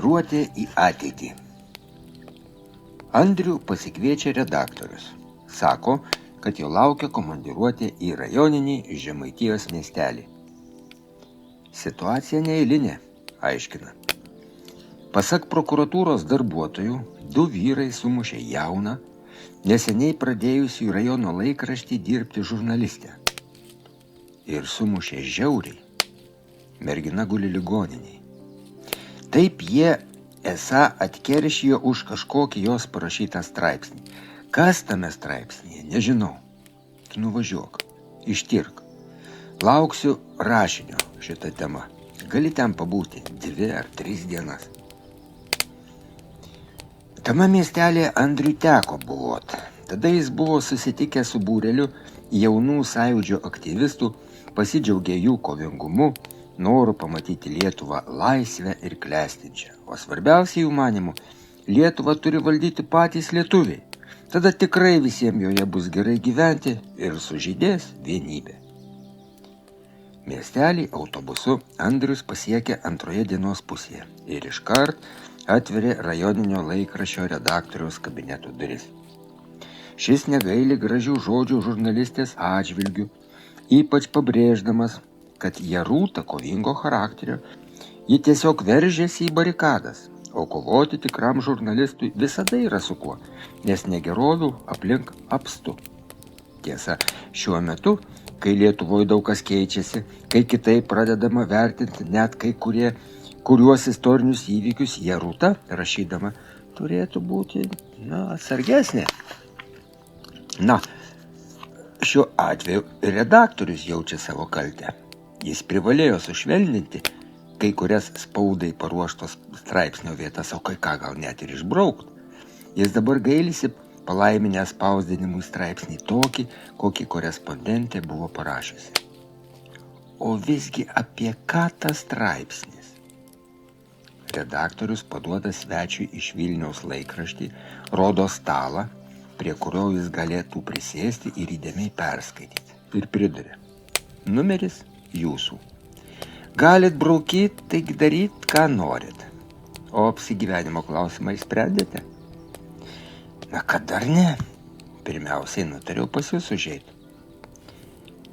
Komandiruotė į ateitį. Andrių pasikviečia redaktorius. Sako, kad jo laukia komandiruotė į rajoninį Žemaitijos miestelį. Situacija neeilinė, aiškina. Pasak prokuratūros darbuotojų, 2 vyrai sumušė jauną, neseniai pradėjusių į rajono laikraštį dirbti žurnalistę. Ir sumušė žiauriai. Mergina guli ligoniniai. Taip jie esą atkeršijo už kažkokį jos parašytą straipsnį. Kas tame straipsnėje, nežinau. Tu nuvažiuok, ištirk. Lauksiu rašinio šitą temą. Gali ten pabūti 2 ar 3 dienas. Tame miestelėje Andriui teko buvot. Tada jis buvo susitikęs su būreliu jaunų sąjūdžio aktyvistų, pasidžiaugė jų kovingumu, noru pamatyti Lietuvą laisvę ir klestinčią. O svarbiausia jų manimu, Lietuvą turi valdyti patys lietuviai. Tada tikrai visiems joje bus gerai gyventi ir sužydės vienybė. Miestelį autobusu Andrius pasiekė antroje dienos pusėje ir iškart atverė rajoninio laikraščio redaktoriaus kabineto duris. Šis negaili gražių žodžių žurnalistės atžvilgių, ypač pabrėždamas, kad Jarūta kovingo charakterio, ji tiesiog veržėsi į barikadas, o kovoti tikram žurnalistui visada yra su kuo, nes negerovių aplink apstu. Tiesa, šiuo metu, kai Lietuvoje daug kas keičiasi, kai kitaip pradedama vertinti net kuriuos istorinius įvykius, Jarūta, rašydama, turėtų būti, atsargesnė. Šiuo atveju redaktorius jaučia savo kaltę. Jis privalėjo sušvelninti kai kurias spaudai paruoštos straipsnio vietas, o kai ką gal net ir išbraukti. Jis dabar gailisi palaiminęs spausdinimui straipsnį tokį, kokį korespondentė buvo parašiusi. O visgi apie ką tas straipsnis? Redaktorius paduoda svečiui iš Vilniaus laikraštį, rodo stalą, prie kurio jis galėtų prisėsti ir įdėmiai perskaityti. Ir priduria. Numeris jūsų. Galit braukyt, taigi daryt, ką norit. O apsigyvenimo klausimą išsprendėte? Kad dar ne. Pirmiausiai nutariau pas jūs užeiti.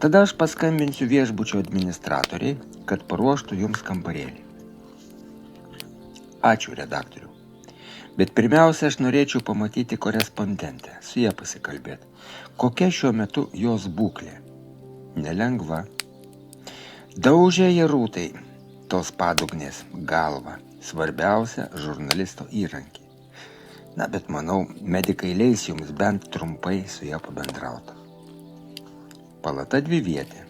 Tada aš paskambinsiu viešbučio administratoriai, kad paruoštų jums kambarėlį. Ačiū, redaktorių. Bet pirmiausia, aš norėčiau pamatyti korespondentę, su ja pasikalbėti. Kokia šiuo metu jos būklė? Nelengva. Daužė Jarūtai tos padugnės galvą, svarbiausia žurnalisto įrankį. Bet manau, medikai leis jums bent trumpai su ja pabendrauti. Palata 2vietė,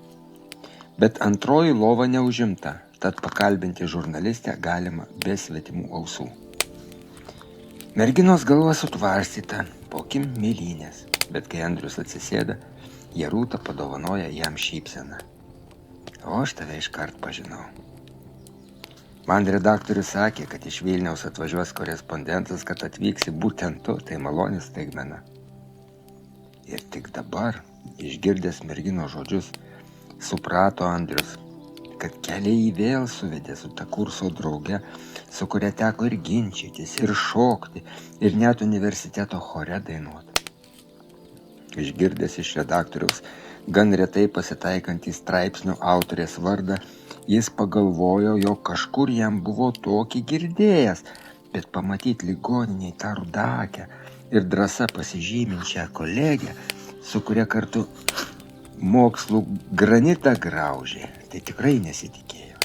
bet antroji lova neužimta, tad pakalbinti žurnalistę galima be svetimų ausų. Merginos galva sutvarstyta, pokim mėlynės, bet kai Andrius atsisėda, Jarūta padovanoja jam šypseną. O aš tave iškart pažinau. Man redaktorius sakė, kad iš Vilniaus atvažiuos korespondentas, kad atvyksi būtent tu, tai maloni staigmena. Ir tik dabar, išgirdęs mergino žodžius, suprato Andrius, kad keliai jį vėl suvedė su ta kurso drauge, su kuria teko ir ginčytis, ir šokti, ir net universiteto chore dainuoti. Išgirdęs iš redaktoriaus gan retai pasitaikantį straipsnio autorės vardą, jis pagalvojo, jog kažkur jam buvo tokį girdėjęs, bet pamatyti ligoniniai tą rudakę ir drąsa pasižyminčią kolegę, su kuria kartu mokslų granitą graužė, tai tikrai nesitikėjo.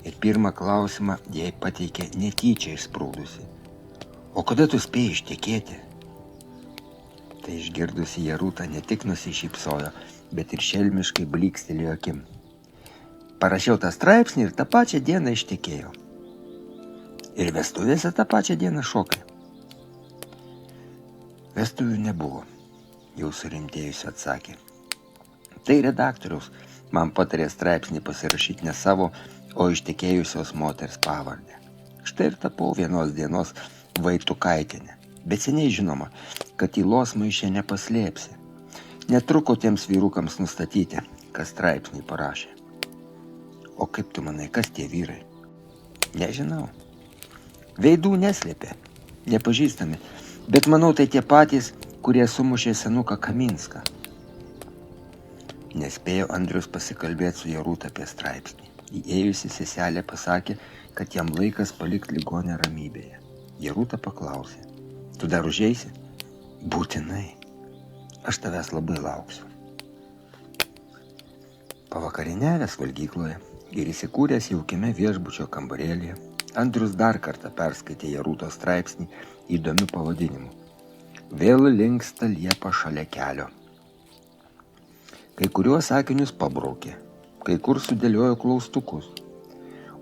Ir pirmą klausimą jai pateikė netyčia išsprūdusi. O kada tu spėjai ištekėti? Tai išgirdusi Jarūta ne tik nusišypsojo, bet ir šelmiškai blykstelėjo akim. Parašiau tą straipsnį ir tą pačią dieną ištekėjau. Ir vestuvėse tą pačią dieną šokai. Vestuvių nebuvo, jau surimtėjusi atsakė. Tai redaktoriaus man patarė straipsnį pasirašyti ne savo, o ištekėjusios moters pavardę. Štai ir tapau vienos dienos Vaitukaitienė. Bet seniai žinoma, kad tylos maiše nepaslėpsi. Netruko tiems vyrukams nustatyti, kas straipsnį parašė. O kaip tu manai, kas tie vyrai? Nežinau. Veidų neslėpė, nepažįstami, bet manau tai tie patys, kurie sumušė senuką Kaminską. Nespėjo Andrius pasikalbėti su Jarūta apie straipsnį. Įėjusi seselė pasakė, kad jam laikas palikti ligonę ramybėje. Jarūta paklausė, tu dar užeisi? Būtinai. Aš tavęs labai lauksiu. Pavakarieniavęs valgykloje ir įsikūręs jaukiame viešbučio kambarėlyje, Andrius dar kartą perskaitė Jarūtos straipsnį įdomiu pavadinimu. Vėl linksta liepa šalia kelio. Kai kuriuos sakinius pabraukė, kai kur sudėliojo klaustukus.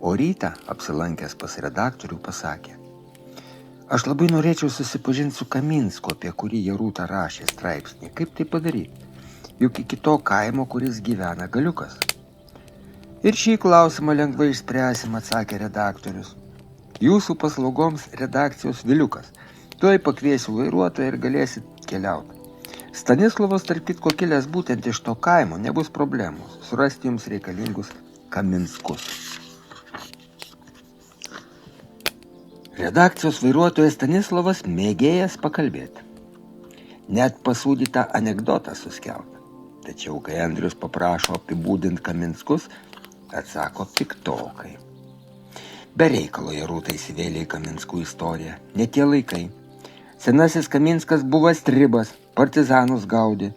O rytą, apsilankęs pas redaktorių, pasakė, aš labai norėčiau susipažinti su Kaminsku, apie kurį Jarūta rašė straipsnį. Kaip tai padaryti? Juk iki to kaimo, kuris gyvena galiukas. Ir šį klausimą lengvai išspręsim, atsakė redaktorius. Jūsų paslaugoms redakcijos Viliukas. Tuoj pakviesiu vairuotoją ir galėsit keliauti. Stanislovas, tarp kitko, kilęs būtent iš to kaimo, nebus problemų. Surasti jums reikalingus Kaminskus. Redakcijos vairuotojas Stanislovas mėgėjas pakalbėti. Net pasūdytą anekdotą suskeltą. Tačiau, kai Andrius paprašo apibūdinti Kaminskus, atsako piktokai. Be reikalo Jarūta įsivėlė į Kaminskų istoriją. Ne tie laikai. Senasis Kaminskas buvo stribas, partizanus gaudė.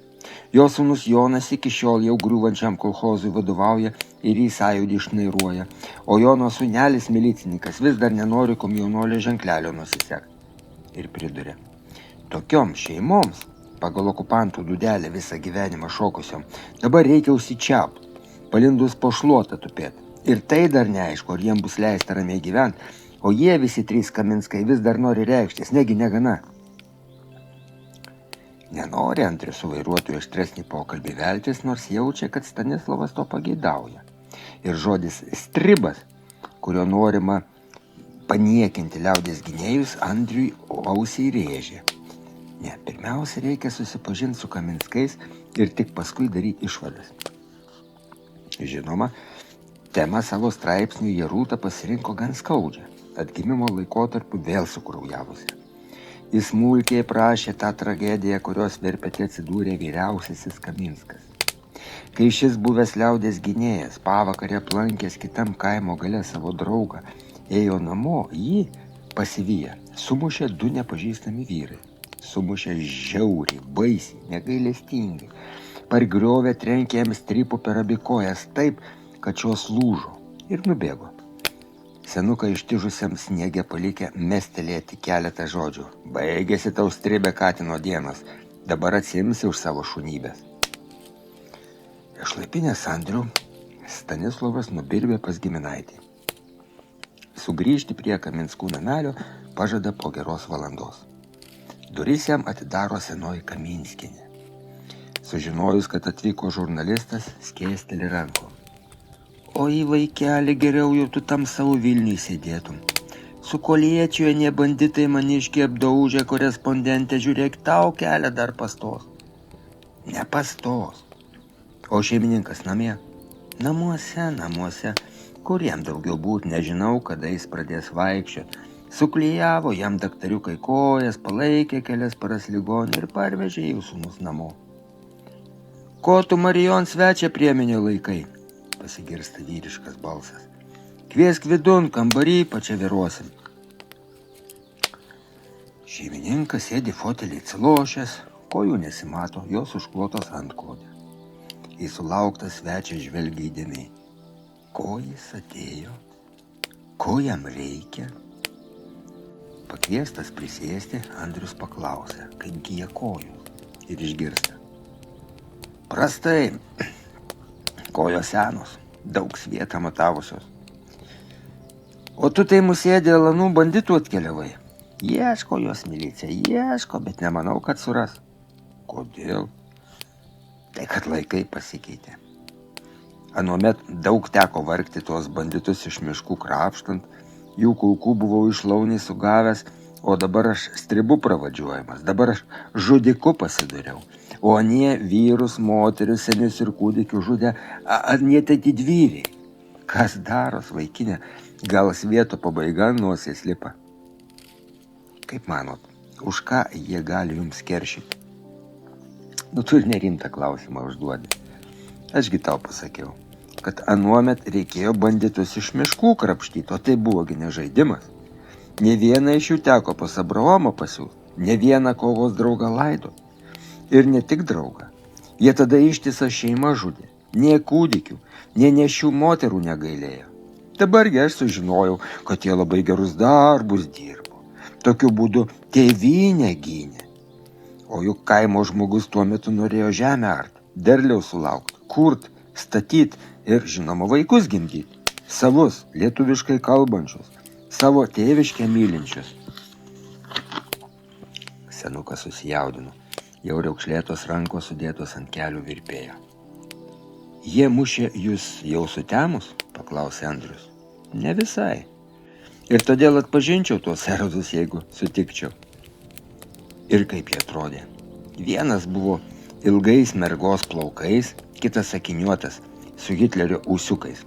Jo sūnus Jonas iki šiol jau griūvančiam kolchozui vadovauja ir į sąjūdį išnairuoja, o Jono sūnelis milicininkas vis dar nenori komjaunuolio ženklelio nusisekti. Ir priduria, tokiom šeimoms, pagal okupantų dūdelę visą gyvenimą šokusiom, dabar reikia užsičiaupti, palindus po šluotą tupėti. Ir tai dar neaišku, ar jiem bus leista ramiai gyventi, o jie visi trys Kaminskai vis dar nori reikštis, negi negana. Nenori Andrius su vairuotoju aštresnį pokalbį veltis, nors jaučia, kad Stanislovas to pageidauja. Ir žodis stribas, kurio norima paniekinti liaudės gynėjus, Andriui ausiai rėžė. Ne, pirmiausia reikia susipažinti su Kaminskais ir tik paskui daryti išvadas. Žinoma, temą savo straipsnių Jarūta pasirinko gan skaudžią, atgimimo laikotarpiu vėl sukraujavusi. Jis smulkiai prašė tą tragediją, kurios verpete atsidūrė vyriausiasis Kaminskas. Kai šis buvęs liaudės gynėjas pavakarę aplankęs kitam kaimo gale savo draugą, ėjo namo, jį pasiviję, sumušė du nepažįstami vyrai. Sumušė žiauriai, baisiai, negailestingai. Pargriovė, trenkė jam strypu per abi kojas taip, kad šios lūžo ir nubėgo. Senuką ištižusiam sniege palikę mestelėti keletą žodžių. Baigėsi tau stribė katino dienos, dabar atsimsi už savo šunybės. Išlaipinęs Andrių, Stanislovas nubirbė pas giminaitį. Sugrįžti prie Kaminskų namelio pažada po geros valandos. Duris jam atidaro senoji Kaminskienė. Sužinojus, kad atvyko žurnalistas, skėsteli rankom. O į vaikelį geriau jau tu tam savo Vilniui sėdėtum. Su koliečiu anie banditai maniškiai apdaužė korespondentę, žiūrėk, tau kelią dar pastos. Nepastos. O šeimininkas namie? Namuose. Kur jam daugiau būt, nežinau, kada jis pradės vaikščiot. Suklijavo jam daktariukai kojas, palaikė kelias paras ligonį ir parvežė jūsų mus namo. Ko tu Marijon svečia priemenio laikai? Pasigirsta vyriškas balsas. Kviesk vidun, kambarį pačiaviruosim. Šeimininkas sėdi fotelį atsilošęs, kojų nesimato, jos užklotos antklodė. Į sulauktą svečią žvelgia įdėmiai. Ko jis atėjo? Ko jam reikia? Pakviestas prisėsti, Andrius paklausė, kaip gyja kojų ir išgirsta. Prastai. Kojos senos, daug svietą matavusios. O tu tai musėdė lanų banditų atkeliavai. Ieško jos milicija, ieško, bet nemanau, kad suras. Kodėl? Tai kad laikai pasikeitė. Anuomet daug teko vargti tuos banditus iš miškų krapštant, jų kulkų buvau iš launį sugavęs, o dabar aš stribu pravadžiuojamas, dabar aš žudiku pasidariau. O anie vyrus, moteris, senius ir kūdikių žudė, anie tai didvyriai. Kas daros, vaikinė, gal svieto pabaiga nosies lipa. Kaip manot, už ką jie gali jums keršyti? Tu ir nerimtą klausimą užduodi. Ašgi tau pasakiau, kad anuomet reikėjo banditus iš miškų krapštyti, o tai buvogi ne žaidimas. Ne vieną iš jų teko pas Abraomą pasiūsti, ne vieną kovos draugą laido. Ir ne tik draugą. Jie tada ištisą šeimą žudė. Nė kūdikių, nė nešių moterų negailėjo. Dabargi aš sužinojau, kad jie labai gerus darbus dirbo. Tokiu būdu tėvynę gynė. O juk kaimo žmogus tuo metu norėjo žemę art, derliaus sulaukti, kurt, statyt ir, žinoma, vaikus gimdyti. Savus, lietuviškai kalbančius, savo tėviškę mylinčius. Senukas susijaudino. Jau raukšlėtos rankos sudėtos ant kelių virpėjo. Jie mušė jūs jau sutemus? Paklausė Andrius. Ne visai. Ir todėl atpažinčiau tuos erodus, jeigu sutikčiau. Ir kaip jie atrodė. Vienas buvo ilgais mergos plaukais, kitas akiniuotas, su Hitlerio ūsiukais.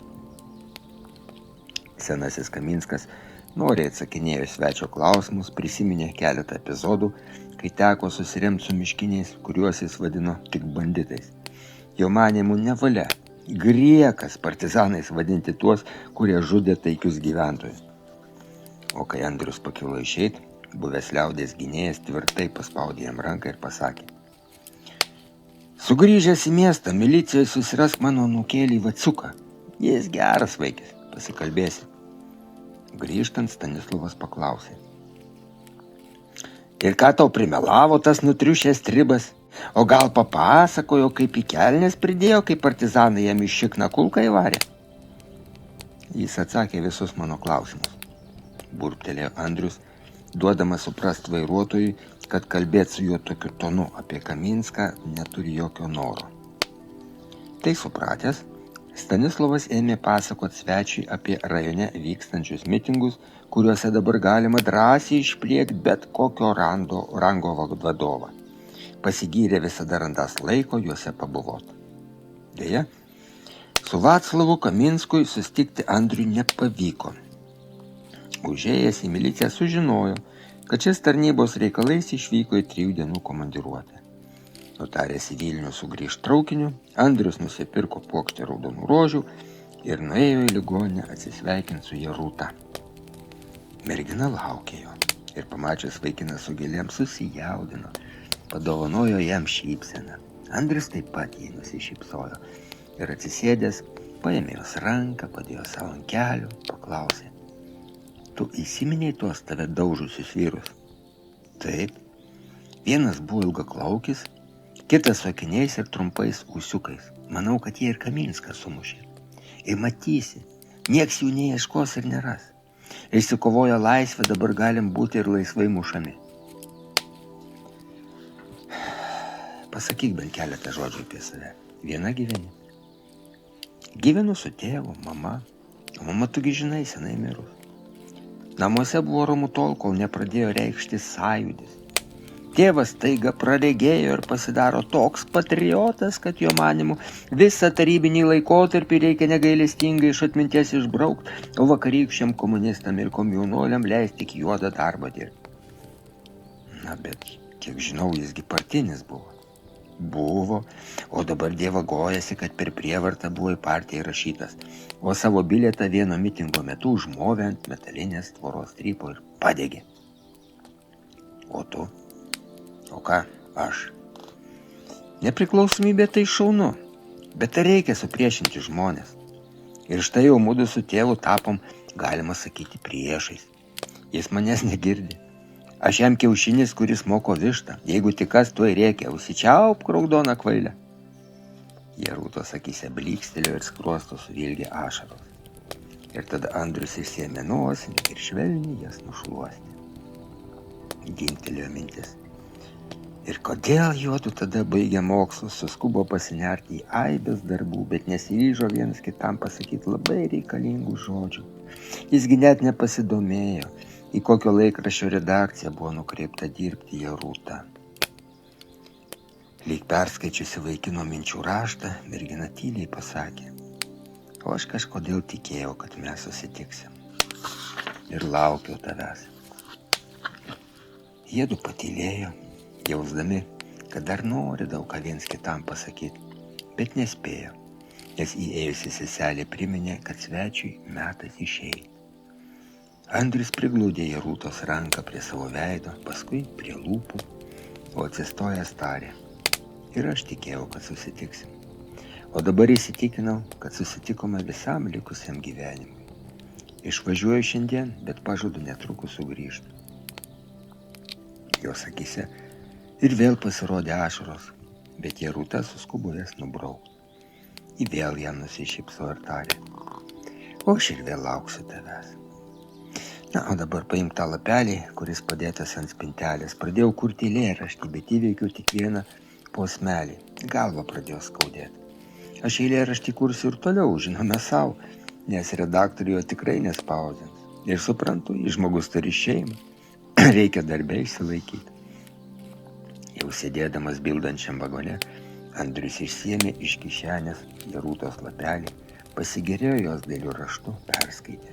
Senasis Kaminskas noriai atsakinėjo svečio klausimus, prisiminė keletą epizodų, kai teko susiremti su miškiniais, kuriuos jis vadino tik banditais. Jo manymų nevalia, griekas partizanais vadinti tuos, kurie žudė taikius gyventojus. O kai Andrius pakilo išeit, buvęs liaudės gynėjas tvirtai paspaudė jam ranką ir pasakė: Sugrįžęs į miestą, milicijoje susirask mano anūkėlį Vaciuką. Jis geras vaikis, pasikalbėsi. Grįžtant, Stanislovas paklausė: Ir ką tau primelavo tas nutriušęs tribas? O gal papasakojo, kaip į kelnes pridėjo, kai partizanai jam iš šikną kulką įvarė? Jis atsakė visus mano klausimus. Burbtelėjo Andrius, duodamas suprast vairuotojui, kad kalbėt su juo tokiu tonu apie Kaminską neturi jokio noro. Tai supratęs, Stanislovas ėmė pasakot svečiui apie rajone vykstančius mitingus, kuriuose dabar galima drąsiai išpliekti bet kokio rango vadovą. Pasigyrė visada randas laiko juose pabuvoti. Deja, su Vaclavu Kaminskui sustikti Andriui nepavyko. Užėjęs į miliciją sužinojo, kad šis tarnybos reikalais išvyko į 3 dienų komandiruotę. Nutaręs į Vilnių sugrįžti traukiniu, Andrius nusipirko puokštę raudonų rožių ir nuėjo į ligoninę atsisveikinti su Jaruta. Mergina laukė jo ir pamačius vaikiną su gėlėm susijaudino. Padovanojo jam šypseną. Andrius taip pat jį nusišypsojo ir atsisėdęs paėmė jos ranką, padėjo savo ant kelių, paklausė: Tu įsiminei tuos tave daužusius vyrus? Taip. Vienas buvo ilgaklaukis, kitas su akiniais ir trumpais ūsiukais. Manau, kad jie ir Kaminską sumušė. Ir matysi, nieks jų neieškos ir neras. Išsikovojo laisvę, dabar galim būti ir laisvai mušami. Pasakyk bent keletą žodžių apie save. Viena gyveni. Gyvenu su tėvu, mama. O mama tugi žinai, senai mirus. Namuose buvo ramu tol, kol nepradėjo reikšti sąjūdis. Tėvas taiga praregėjo ir pasidaro toks patriotas, kad jo manimu visą tarybinį laikotarpį reikia negailestingai iš atminties išbraukti, o vakarykščiam komunistam ir komjaunuoliam leisti tik juodą darbą dirbti. Na, bet, kiek žinau, jisgi partinis buvo. Buvo, o dabar dievagojasi, kad per prievartą buvo į partiją įrašytas, o savo bilietą vieno mitingo metu užmovė ant metalinės tvoros strypo ir padegė. O tu? O ką? Aš. Nepriklausomybė tai šaunu, bet tai reikia supriešinti žmonės. Ir štai jau mudu su tėvu tapom, galima sakyti, priešais. Jis manęs negirdi. Aš jam kiaušinis, kuris moko vištą. Jeigu tik kas, tuoj rėkia, užsičiaup, raudona kvailė. Jarutos akyse blykstelėjo ir skruosto suvilgė ašaros. Ir tada Andrius išsiėmė nosinį ir švelniai jas nušluostė. Dingtelėjo mintis. Ir kodėl juodu tada baigė mokslus, suskubo pasinerti į aibės darbų, bet nesiryžo vienas kitam pasakyti labai reikalingų žodžių. Jisgi net nepasidomėjo, į kokio laikraščio redakciją buvo nukreipta dirbti Jaruta. Lyg perskaičiusi vaikino minčių raštą, mergina tyliai pasakė: O aš kažkodėl tikėjau, kad mes susitiksim. Ir laukiau tavęs. Jiedu patylėjo, jausdami, kad dar nori daug ką viens kitam pasakyti, bet nespėjo, nes įėjusi seselė priminė, kad svečiui metas išeiti. Andrius priglūdė Jarūtos ranką prie savo veido, paskui prie lūpų, o atsistojęs tarė: ir aš tikėjau, kad susitiksim. O dabar įsitikinau, kad susitikome visam likusiam gyvenimui. Išvažiuoju šiandien, bet pažadu netrukus sugrįžti. Jos akyse ir vėl pasirodė ašaros, bet Jarūta suskubo jas nubraukti. Ji vėl jam nusišypso ir tarė: o aš ir vėl lauksiu tavęs. Na, o dabar paimk tą lapelį, kuris padėtas ant spintelės. Pradėjau kurti eilėraštį, bet įveikiau tik vieną posmelį. Galva pradėjo skaudėti. Aš eilėraštį kursiu ir toliau, žinome savo, nes redaktoriai jo tikrai nespausdins. Ir suprantu, žmogus turi šeimą, reikia darbę išsilaikyti. Jau sėdėdamas bildančiam vagone, Andrius išsiėmė iš kišenės Jarūtos lapelį, pasigėrėjo jos dailiu raštu, perskaitė.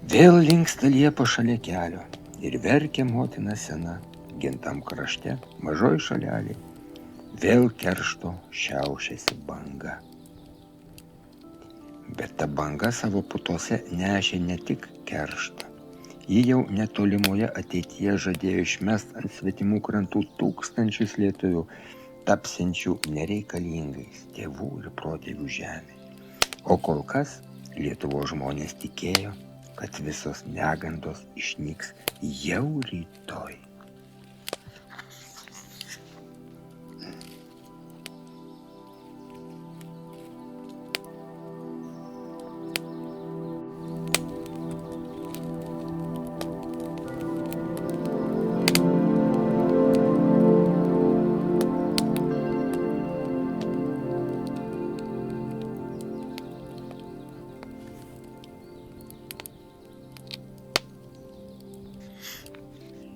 Vėl linksta liepa šalia kelio ir verkia motina sena, gintam krašte, mažoj šalelė, vėl keršto šiaušiasi banga. Bet ta banga savo putose nešė ne tik kerštą. Ji jau netolimoje ateityje žadėjo išmest ant svetimų krantų tūkstančius lietuvių, tapsiančių nereikalingais tėvų ir protėvių žemė. O kol kas Lietuvos žmonės tikėjo, kad visos negandos išnyks jau rytoj.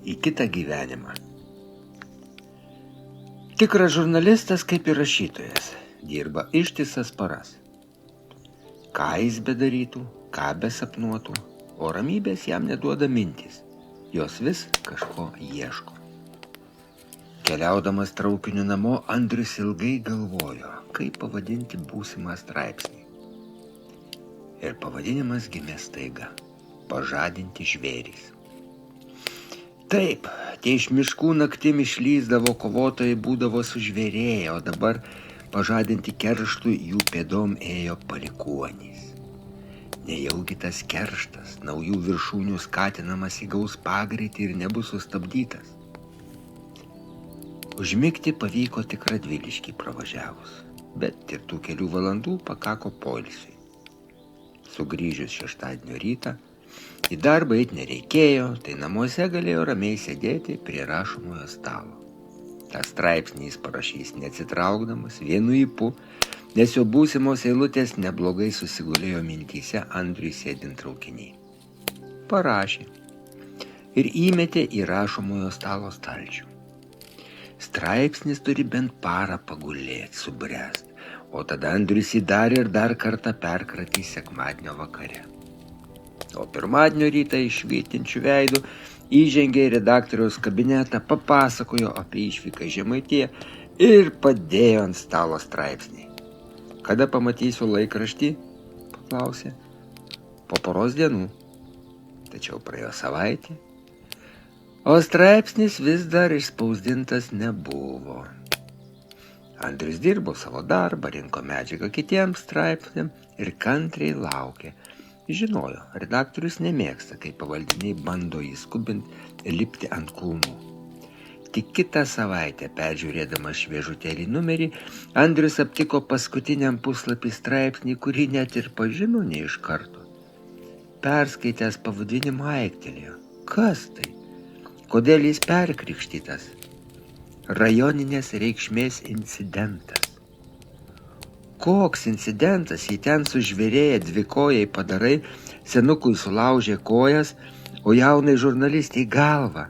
Į kitą gyvenimą. Tikras žurnalistas, kaip ir rašytojas, dirba ištisas paras. Ką jis bedarytų, ką besapnuotų, o ramybės jam neduoda mintys. Jos vis kažko ieško. Keliaudamas traukiniu namo, Andrius ilgai galvojo, kaip pavadinti būsimą straipsnį. Ir pavadinimas gimė staiga – pažadinti žvėrys. Taip, tie iš miškų naktim išlįsdavo kovotojai būdavo sužvėrėję, o dabar pažadinti kerštui jų pėdom ėjo palikuonys. Nejaugi tas kerštas, naujų viršūnių skatinamas įgaus pagreitį ir nebus sustabdytas. Užmigti pavyko tik Radviliškį pravažiavus, bet ir tų kelių valandų pakako poilsiui. Sugrįžus šeštadienio rytą, į darbą eiti nereikėjo, tai namuose galėjo ramiai sėdėti prie rašomojo stalo. tą straipsnį jis parašys neatsitraukdamas, vienu ypu, nes jo būsimos eilutės neblogai susigulėjo mintyse Andriui sėdint traukinį. Parašė ir įmetė į rašomojo stalo stalčių. Straipsnis turi bent parą pagulėti, subręst, o tada Andrius jį dar ir dar kartą perkratys sekmadienio vakare. O pirmadienio rytą išvytinčių veidų įžengė į redaktoriaus kabinetą, papasakojo apie išvyką į Žemaitiją ir padėjo ant stalo straipsnį. Kada pamatysiu laikraštį? Paklausė. Po poros dienų. Tačiau praėjo savaitė, o straipsnis vis dar išspausdintas nebuvo. Andrius dirbo savo darbą, rinko medžiagą kitiems straipsniams ir kantriai laukė. Žinojo, redaktorius nemėgsta, kai pavaldiniai bando jį skubinti ir lipti ant kulmų. Tik kitą savaitę, peržiūrėdamas šviežutėlį numerį, Andrius aptiko paskutiniam puslapį straipsnį, kurį net ir pažino ne iš karto. Perskaitęs pavadinimą aiktelėjo. Kas tai? Kodėl jis perkrikštytas? Rajoninės reikšmės incidentas. Koks incidentas, jei ten sužvėrėję dvikojai padarai, senukui sulaužė kojas, o jaunai žurnalistai galvą.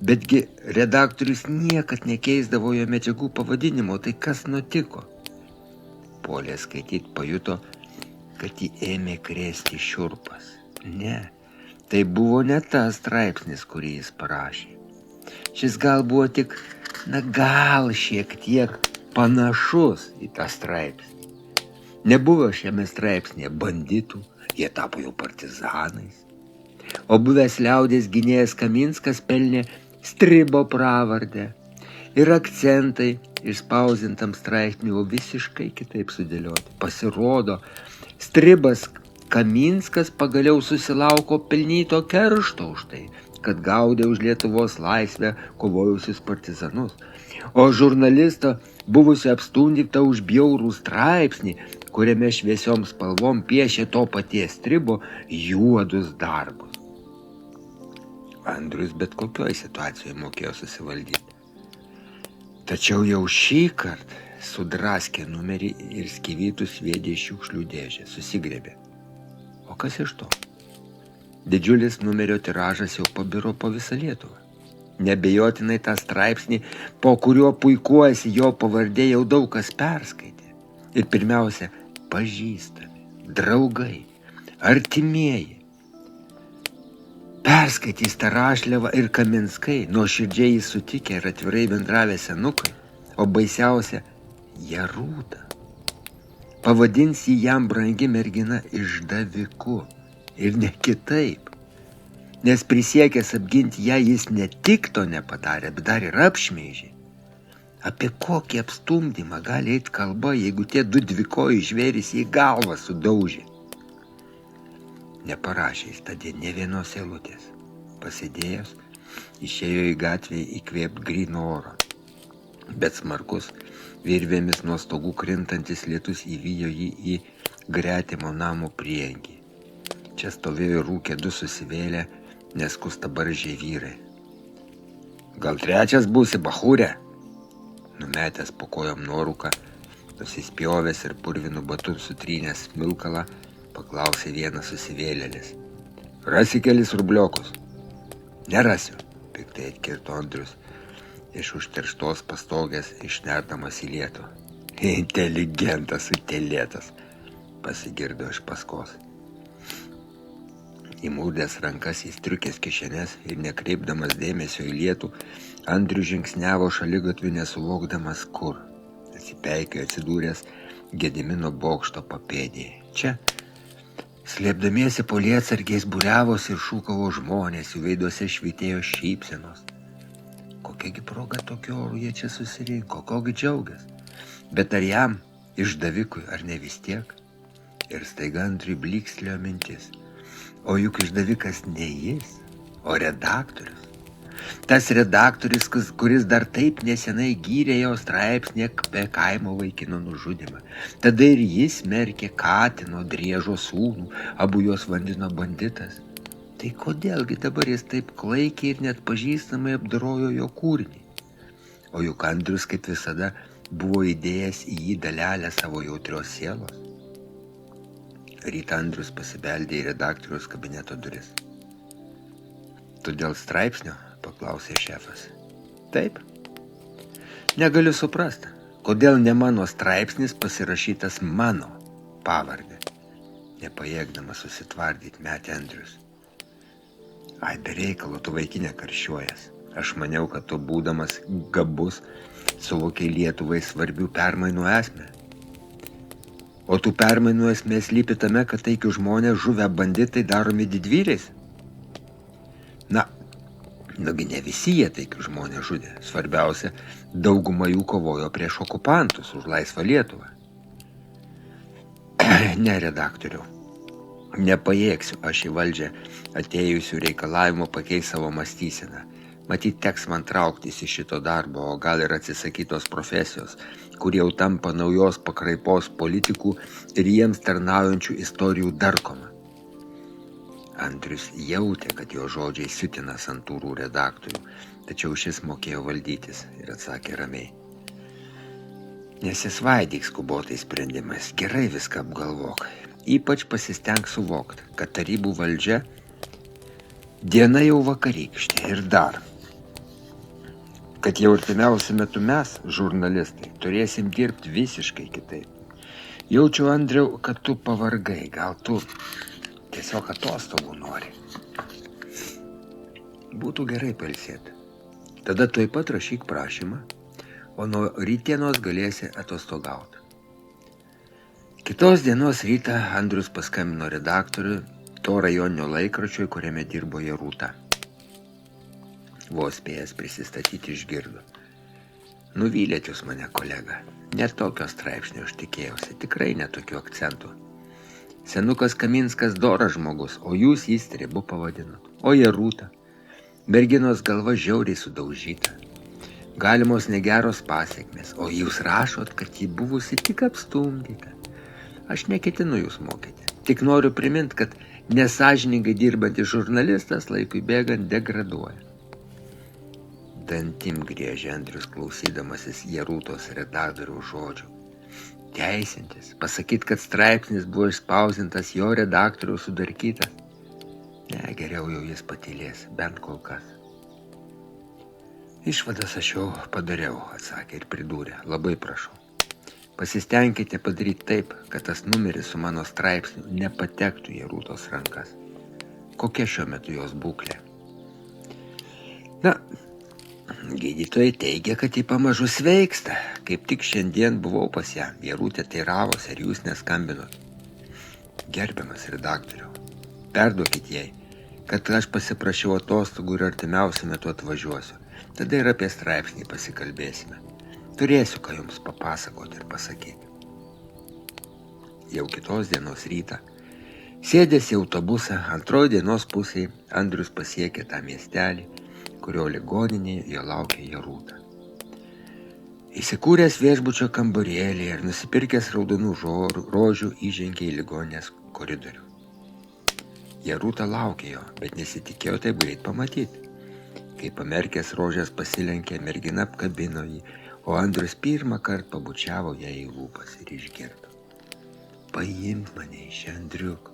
Betgi redaktorius niekad nekeisdavo jo medžiagų pavadinimo, tai kas nutiko? Puolė skaityt pajuto, kad jį ėmė krėsti šiurpas. Ne, Tai buvo ne tas straipsnis, kurį jis parašė. Šis gal buvo tik, gal šiek tiek panašus į tą straipsnį. Nebuvo šiame straipsnėje banditų, jie tapo jau partizanais. O buvęs liaudės gynėjas Kaminskas pelnė Stribo pravardę. Ir akcentai išspausdintam straipsniui visiškai kitaip sudėlioti. Pasirodo, Stribas Kaminskas pagaliau susilauko pelnyto keršto už tai, kad gaudė už Lietuvos laisvę kovojusius partizanus. O žurnalisto buvusio apstundyta už bjaurų straipsnį, kuriame šviesiom spalvom piešė to paties Stribo juodus darbus. Andrius bet kokioj situacijoje mokėjo susivaldyti. Tačiau jau šį kartą sudraskė numerį ir skyvytus sviedė iš šiukšlių dėžę, susigrebė. O kas iš to? Didžiulis numerio tiražas jau pabiro po visą Lietuvą. Nebejotinai tą straipsnį, po kuriuo puikuojasi jo pavardė, jau daug kas perskaitė. Ir pirmiausia, pažįstami, draugai, artimieji. Perskaitys tą Rašliavą ir Kaminskai, nuoširdžiai jį sutikę ir atvirai bendravę senukai, o baisiausia Jarūta. Pavadins jį jam brangi mergina išdaviku ir ne kitaip, nes prisiekęs apginti ją jis ne tik to nepadarė, bet dar ir apšmeižė. Apie kokį apstumdymą gali eiti kalba, jeigu tie du dvikojai žvėrys į galvą sudaužė? Neparašė jis tadien ne vienos eilutės. Pasidėjęs, išėjo į gatvę įkvėpt gryno oro. Bet smarkus, virvėmis nuo stogų krintantis lietus įvijo jį į gretimo namo prieangį. Čia stovėjo ir rūkė du susivėlę, neskustabaržiai vyrai. Gal trečias būsi, bachūrė? Numetęs po kojom nuorūką, nusispjovęs ir purvinu batu sutrynęs smilkalą, paklausė vienas susivėlėlis. Rasi kelis rubliokus? Nerasiu, piktai atkirto Andrius, iš užterštos pastogės išnerdamas į lietų. Inteligentas utėlėtas, pasigirdo iš paskos. Įmūrdęs rankas į striukės kišenes ir nekreipdamas dėmesio į lietų, Andrius žingsniavo šaligatviu nesuvokdamas kur. Atsipeikėjo atsidūręs Gedimino bokšto papėdėje. Čia, slėpdamiesi po lietsargiais, būriavosi ir šūkavo žmonės, jų veiduose švytėjo šypsenos. Kokiagi proga tokiu oru jie čia susirinko, kogi džiaugias. Bet ar jam, išdavikui, ar ne vis tiek? Ir staiga Andriui blykstelėjo mintis. O juk išdavikas ne jis, o redaktorius. Tas redaktorius, kuris dar taip nesenai gyrė jo straipsnį apie kaimo vaikino nužudymą. Tada ir jis smerkė Katino Driežo sūnų, abu juos vadino banditas. Tai kodėlgi dabar jis taip klaikiai ir net pažįstamai apdorojo jo kūrinį? O juk Andrius, kaip visada, buvo įdėjęs į jį dalelę savo jautrios sielos. Rytą Andrius pasibeldė į redaktoriaus kabineto duris. Tu dėl straipsnio? Paklausė šefas. Taip. Negaliu suprasti, kodėl ne mano straipsnis pasirašytas mano pavardė. Nepajėgdamas susitvardyti metė Andrius. Ai, be reikalo, tu vaikinė karščiuojas. Aš maniau, kad tu būdamas gabus suvokiai Lietuvai svarbių permainų esmę. O tų permainų esmė slypi tame, kad taikių žmonės žuvę banditai daromi didvyriais. Nugi ne visi jie taikių žmonės žudė. Svarbiausia, dauguma jų kovojo prieš okupantus už laisvą Lietuvą. Ne, redaktoriau. Nepajėgsiu aš į valdžią atėjusių reikalavimo pakeisti savo mąstyseną. Matyt, teks man trauktis iš šito darbo, o gal ir atsisakytos profesijos, kurie jau tampa naujos pakraipos politikų ir jiems tarnaujančių istorijų darkoma. Andrius jautė, kad jo žodžiai siutina santūrų redaktorių, tačiau šis mokėjo valdytis ir atsakė ramiai. Nesisvaidyk skubotais sprendimais, gerai viską apgalvok. Ypač pasistenk suvokti, kad tarybų valdžia diena jau vakarykštė ir dar, kad jau artimiausiu metu mes, žurnalistai, turėsim dirbti visiškai kitaip. Jaučiu, Andriau, kad tu pavargai, gal tu tiesiog atostogų nori. Būtų gerai pailsėti. Tada tuoj pat rašyk prašymą, o nuo rytdienos galėsi atostogauti. Kitos dienos rytą Andrius paskambino redaktoriui to rajoninio laikraščio, kuriame dirbo Jarūta. Vos spėjęs prisistatyti išgirdo. Nuvylėt jūs mane, kolega. Net tokio straipsnio aš tikėjausi, tikrai netokių akcentų. Senukas Kaminskas doras žmogus, o jūs jį Stribu pavadinot. O Jarūta. Merginos galva žiauriai sudaužyta. Galimos negeros pasiekmės, o jūs rašot, kad jį buvusi tik apstumdyta. Aš neketinu jūs mokyti. Tik noriu priminti, kad nesąžiningai dirbantis žurnalistas laikui bėgant degraduoja. Dantim griežė Andrius klausydamasis Jarūtos redaktoriaus žodžių. Teisintis, pasakyt, kad straipsnis buvo išspausintas jo redaktoriaus sudarkytas. Ne, geriau jau jis patylės, bent kol kas. Išvadas aš jau padariau, atsakė ir pridūrė. Labai prašau. Pasistengkite padaryti taip, kad tas numeris su mano straipsniu nepatektų į Jarūtos rankas. Kokia šiuo metu jos būklė? Na, gydytojai teigia, kad ji pamažu sveiksta. Kaip tik šiandien buvau pas ją. Jarūtė teiravosi, ar jūs neskambinot. Gerbiamas redaktoriau, perduokit jai, kad aš pasiprašiau atostogų ir artimiausiu metu atvažiuosiu. Tada ir apie straipsnį pasikalbėsime. Turėsiu ką jums papasakoti ir pasakyti. Jau kitos dienos rytą, sėdęs į autobusą, antroji dienos pusėje Andrius pasiekė tą miestelį, kurio ligoninėje jo laukė Jarūta. Įsikūręs viešbučio kambarėlyje ir nusipirkęs raudonų rožių įžengė į ligoninės koridorių. Jarūta laukė jo, bet nesitikėjo taip greit pamatyti. Kai pamerkęs rožės pasilenkė, mergina apkabino jį, o Andrius pirmą kartą pabučiavo ją į lūpas ir išgirdo. Paimk mane iš Andriuk,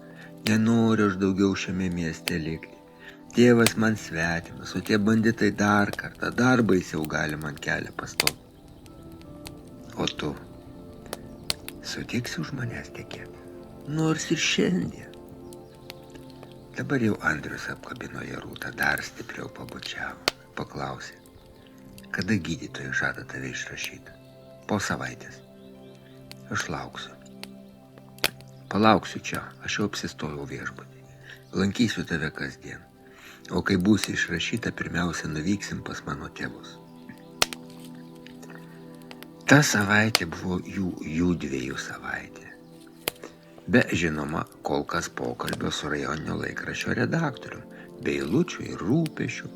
nenoriu aš daugiau šiame mieste likti. Tėvas man svetimas, o tie banditai dar kartą, dar baisiau gali man kelią pastoti. O tu sutiksi už manęs tekėti, nors ir šiandien. Dabar jau Andrius apkabino Jarūtą, dar stipriau pabučiavo, paklausė. Kada gydytojai žada tave išrašyti? Po savaitės. Aš lauksiu. Palauksiu čia, aš jau apsistojau viešbutį. Lankysiu tave kasdien. O kai būsi išrašyta, pirmiausia nuvyksim pas mano tėvus. Ta savaitė buvo jų dviejų savaitė. Be žinoma, kol kas pokalbio su rajoninio laikraščio redaktorium, be eilučių ir rūpešių,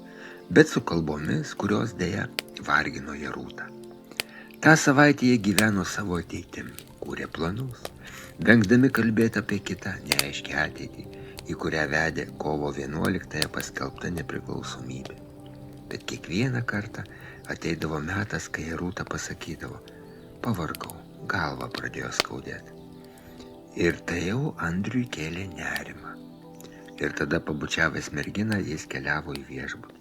bet su kalbomis, kurios dėja vargino Jarūtą. Ta savaitę jie gyveno savo ateitim, kūrė planus, vengdami kalbėti apie kitą neaiškę ateitį, į kurią vedė kovo 11-ąją paskelbta nepriklausomybė. Bet kiekvieną kartą ateidavo metas, kai Jarūta pasakydavo, pavargau, galva pradėjo skaudėti. Ir tai jau Andriui kėlė nerimą. Ir tada pabučiavęs merginą, jis keliavo į viešbutį.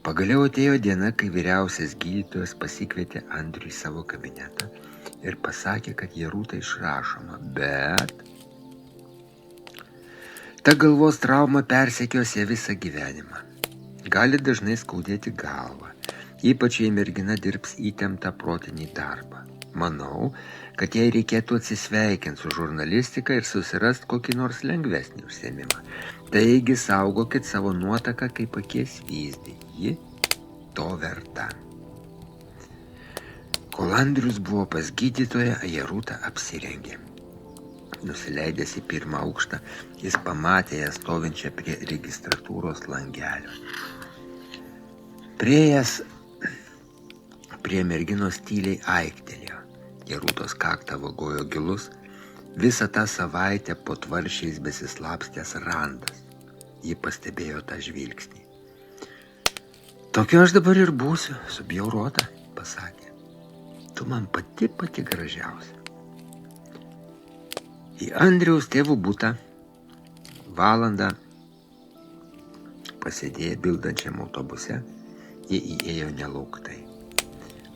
Pagaliau atėjo diena, kai vyriausias gydytojas pasikvietė Andriui į savo kabinetą ir pasakė, kad Jarūta išrašoma, bet ta galvos trauma persekios ją visą gyvenimą. Gali dažnai skaudėti galvą, ypač jei mergina dirbs įtemptą protinį darbą. Manau, kad jai reikėtų atsisveikinti su žurnalistika ir susirast kokį nors lengvesnį užsiėmimą. Taigi saugokit savo nuotaką kaip akies vyzdį. Ji to verta. Kol Andrius buvo pas gydytoją, Jarūta apsirengė. Nusileidęs į pirmą aukštą, jis pamatė ją stovinčią prie registratūros langelio. Priėjęs prie merginos tyliai aiktelėjo. Jarūtos kaktą vagojo gilus, visą tą savaitę po tvaršiais besislapstęs randas. Ji pastebėjo tą žvilgsnį. Tokiu aš dabar ir būsiu, subjaurota, pasakė. Tu man pati gražiausia. Į Andriaus tėvų butą valandą pasėdėję bildančiam autobuse, jie įėjo nelauktai.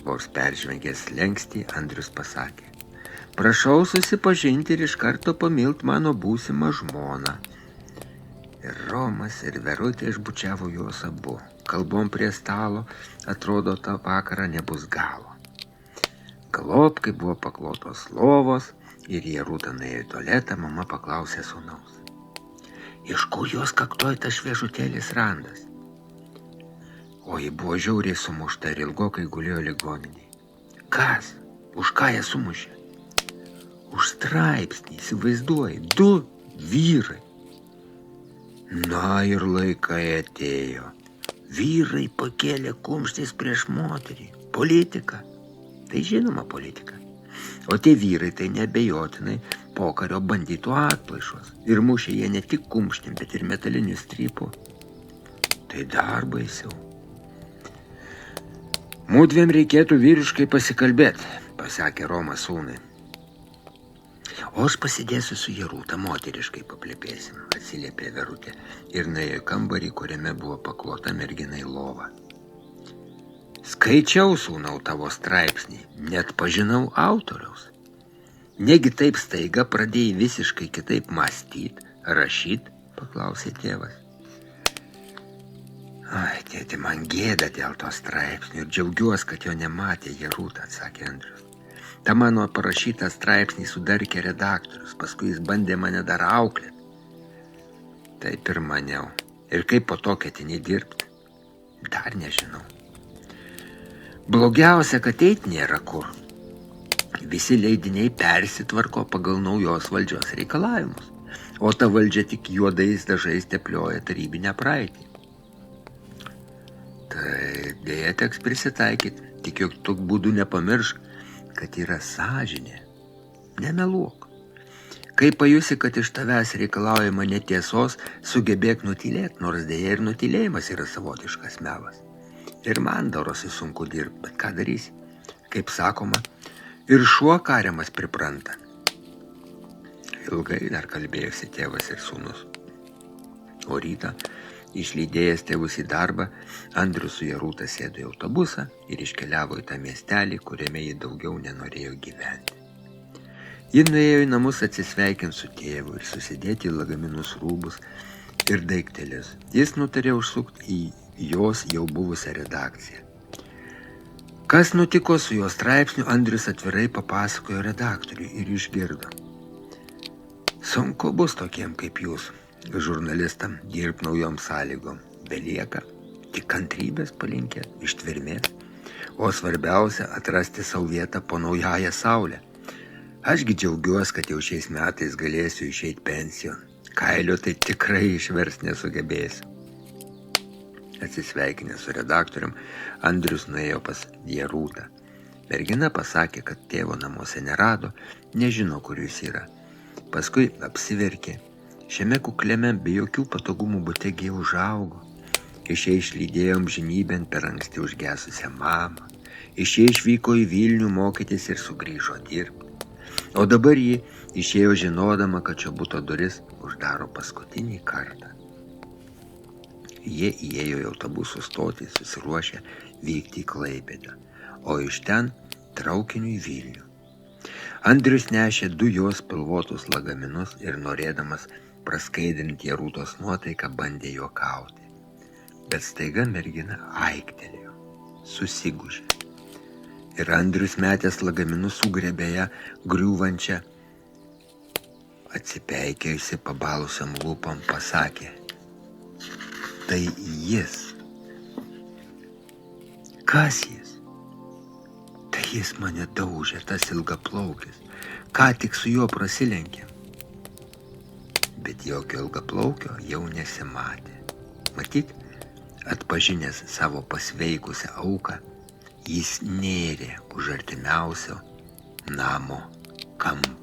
Vos peržvengęs slenkstį, Andrius pasakė, prašau susipažinti ir iš karto pamilt mano būsimą žmoną. Ir Romas, ir Verutė išbučiavo juos abu. Kalbom prie stalo, atrodo, tą vakarą nebus galo. Galop, kai buvo paklotos lovos ir Jerūta nuėjo į tualetą, mama paklausė sūnaus. Iš kur jos kaktoj tas šviežutėlis randas? O ji buvo žiauriai sumušta ir ilgokai gulėjo ligoninėje. Kas? Už ką ją sumušė? Už straipsnį, įsivaizduoji, 2 vyrai. Na ir laikai atėjo. Vyrai pakėlė kumštis prieš moterį. Politika. Tai žinoma politika. O tie vyrai tai neabejotinai pokario banditų atplaišos. Ir mušė jie ne tik kumštim, bet ir metaliniu strypu. Tai dar baisiau. Mūdviem reikėtų vyriškai pasikalbėti, pasakė Romas sūnui. O aš pasidėsiu su Jerūta, moteriškai paplepėsim, atsiliepė Verutė ir nuėjo į kambarį, kuriame buvo paklota merginai lova. Skaičiau, sūnau, tavo straipsnį, net pažinau autoriaus. Negi taip staiga pradėjai visiškai kitaip mąstyt, rašyt, paklausė tėvas. Ai, tėti, man gėda dėl to straipsnių ir džiaugiuosi, kad jo nematė Jerūta, atsakė Andrius. Ta mano parašytą straipsnį sudarkė redaktorius, paskui jis bandė mane dar auklėti. Taip ir maniau. Ir kaip po to ketini dirbti? Dar nežinau. Blogiausia, kad eit nėra kur. Visi leidiniai persitvarko pagal naujos valdžios reikalavimus, o ta valdžia tik juodais dažais teplioja tarybinę praeitį. Tai dėja teks prisitaikyti, tik juk tokiu būdu nepamiršk, kad yra sąžinė. Nemeluok. Kai pajusi, kad iš tavęs reikalaujama netiesos, sugebėk nutylėti, nors dėja ir nutylėjimas yra savotiškas melas. Ir man darosi sunku dirbti, bet ką darysi? Kaip sakoma, ir šuo kariamas pripranta. Ilgai dar kalbėjosi tėvas ir sūnus. O rytą, išlydėjęs tėvus į darbą, Andrius su Jerūta sėdo į autobusą ir iškeliavo į tą miestelį, kuriame ji daugiau nenorėjo gyventi. Ji nuėjo į namus atsisveikinti su tėvu ir susidėti į lagaminus rūbus ir daiktelius. Jis nutarė užsukti į jos jau buvusią redakciją. Kas nutiko su jo straipsniu, Andrius atvirai papasakojo redaktoriui ir išgirdo. Sunku bus tokiem kaip jūs, žurnalistam, dirb naujom sąlygom. Belieka tik kantrybės palinkėt, ištvermės, o svarbiausia atrasti savo vietą po naująją saulę. Ašgi džiaugiuosi, kad jau šiais metais galėsiu išeiti pensijon. Kailio tai tikrai išvers nesugebėsiu. Atsisveikinęs su redaktorium, Andrius nuėjo pas Jerūtą. Mergina pasakė, kad tėvo namuose nerado, nežino, kur jis yra. Paskui apsiverkė. Šiame kukliame be jokių patogumų butegi užaugo. Iš jie išlydėjo amžinybėn per anksti užgesusią mamą. Iš jie išvyko į Vilnių mokytis ir sugrįžo dirbti. O dabar ji išėjo žinodama, kad šio buto duris uždaro paskutinį kartą. Jie įėjo į autobusų stotį, susiruošę vykti į Klaipėdą, o iš ten traukiniu į Vilnių. Andrius nešė 2 jos pilvotus lagaminus ir norėdamas praskaidrinti Jerūtos nuotaiką bandė juokauti. Bet staiga mergina aiktelėjo, susigūžė. Ir Andrius metęs lagaminus sugriebė ją griūvančią, atsipeikėjusi pabalusiam lūpom pasakė. Tai jis. Kas jis? Tai jis mane daužė, tas ilgaplaukis. Ką tik su juo prasilenkė. Bet jokio ilgaplaukio jau nesimatė. Matyt, atpažinęs savo pasveikusią auką, jis nėrė už artimiausio namo kampo.